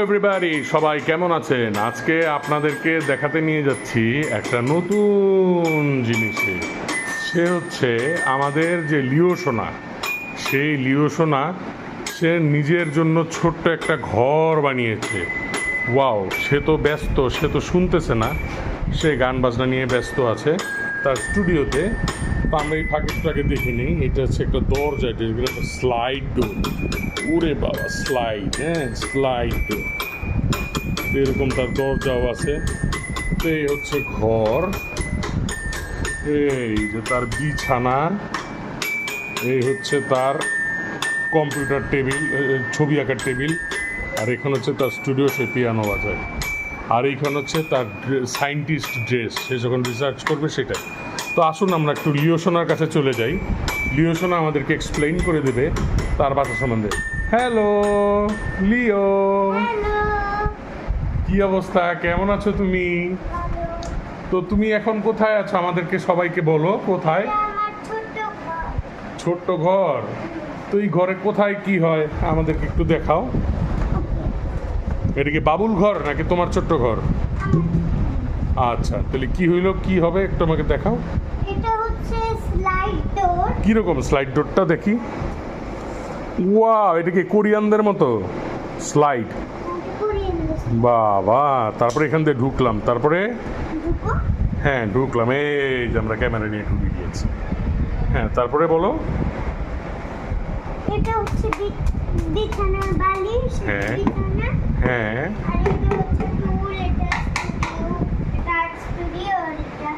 Everybody, সবাই কেমন আছেন? আজকে আপনাদেরকে দেখাতে নিয়ে যাচ্ছি একটা নতুন জিনিসে। সে হচ্ছে আমাদের যে লিও সোনা, সেই লিও সোনা সে নিজের জন্য ছোট্ট একটা ঘর বানিয়েছে। ওয়াও, সে তো ব্যস্ত, সে তো শুনতেছে না, সে গান বাজনা নিয়ে ব্যস্ত আছে তার স্টুডিওতে। তো আমরা এই ফাঁকটাকে দেখে নিই। এটা হচ্ছে একটা দরজা, যেগুলো একটা স্লাইড ডোর। ওরে বাবা, স্লাইড, হ্যাঁ স্লাইড ডোর। এরকম তার দরজাও আছে। তো এই হচ্ছে ঘর, এই যে তার বিছানা, এই হচ্ছে তার কম্পিউটার টেবিল, ছবি আঁকার টেবিল, আর এখানে হচ্ছে তার স্টুডিও, সে পিয়ানো বাজায়। আর এইখানে হচ্ছে তার সায়েন্টিস্ট ড্রেস, সে যখন রিসার্চ করবে সেটাই। তো আসুন আমরা একটু লিও সোনার কাছে চলে যাই। লিও সোনা আমাদেরকে এক্সপ্লেইন করে দেবে তার বাসা সম্বন্ধে। হ্যালো লিও, কি অবস্থা, কেমন আছো তুমি? তো তুমি এখন কোথায় আছো? আমাদেরকে সবাইকে বলো কোথায়। ছোট্ট ঘর। তো এই ঘরে কোথায় কি হয় আমাদেরকে একটু দেখাও। এটা কি বাবুল ঘর নাকি তোমার ছোট্ট ঘর? আচ্ছা, তাহলে কি হইলো, কি হবে একটু আমাকে দেখাও। এটা হচ্ছে স্লাইড ডোর। কি রকম স্লাইড ডোরটা দেখি? ওয়াও, এটা কি কোরিয়ানদের মতো স্লাইড? বাবা, তারপরে এখান দিয়ে ঢুকলাম, তারপরে হ্যাঁ ঢুকলাম, এই যে আমরা ক্যামেরা নিয়ে ঢুকে গিয়েছি। হ্যাঁ, তারপরে বলো। এটা হচ্ছে বিছানার বালিশ। হ্যাঁ। বিছানা। হ্যাঁ, আর এটা হচ্ছে টুল, এটা স্টুডিও, এটা আর্ট স্টুডিও, আর এটা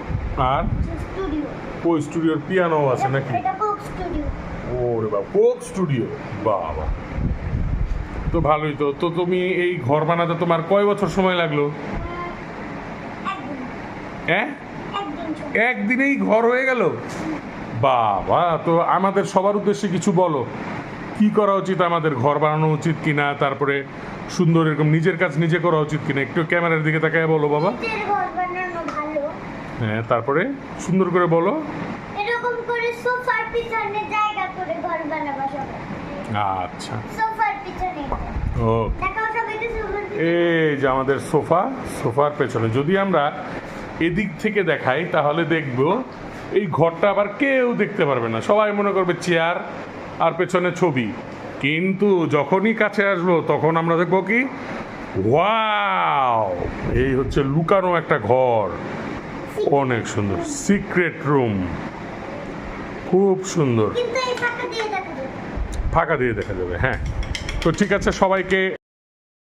আর স্টুডিও। ওই স্টুডিওর পিয়ানো আছে নাকি? এটা কোক স্টুডিও। ওরে বাবা, কোক স্টুডিও, বাবা তো ভালোই। তো তো তুমি এই ঘর বানাতে তোমার কয় বছর সময় লাগলো? একদিন হ্যাঁ, একদিন একদিনেই ঘর হয়ে গেল? বাবা, তো আমাদের সবার উদ্দেশ্যে কিছু বলো, কি করা উচিত, আমাদের ঘর বানানো উচিত কিনা, তারপরে সুন্দর এরকম নিজের কাজ নিজে করা উচিত কিনা, একটু ক্যামেরার দিকে তাকায় বলো বাবা। নিজের ঘর বানানো ভালো। হ্যাঁ, তারপরে সুন্দর করে বলো। এরকম করে সোফার পিছনে জায়গা করে ঘর বানাবা সবাই। আচ্ছা, সোফার পিছনে ও দেখাও সবাইকে সোফার পিছনে। এই যে আমাদের সোফা, সোফার পেছনে যদি আমরা এদিক থেকে দেখাই তাহলে দেখবো এই ঘরটা আবার কেউ দেখতে পারবে না, সবাই মনে করবে চেয়ার আর পেছনে ছবি। কিন্তু যখনই কাছে আসবো তখন আমরা দেখবো কি, ওয়াও, এই হচ্ছে লুকানো একটা ঘর, অনেক সুন্দর সিক্রেট রুম, খুব সুন্দর। কিন্তু এই ফাঁকা দিয়ে দেখা যাবে। ফাঁকা দিয়ে দেখা যাবে, হ্যাঁ। তো ঠিক আছে, সবাইকে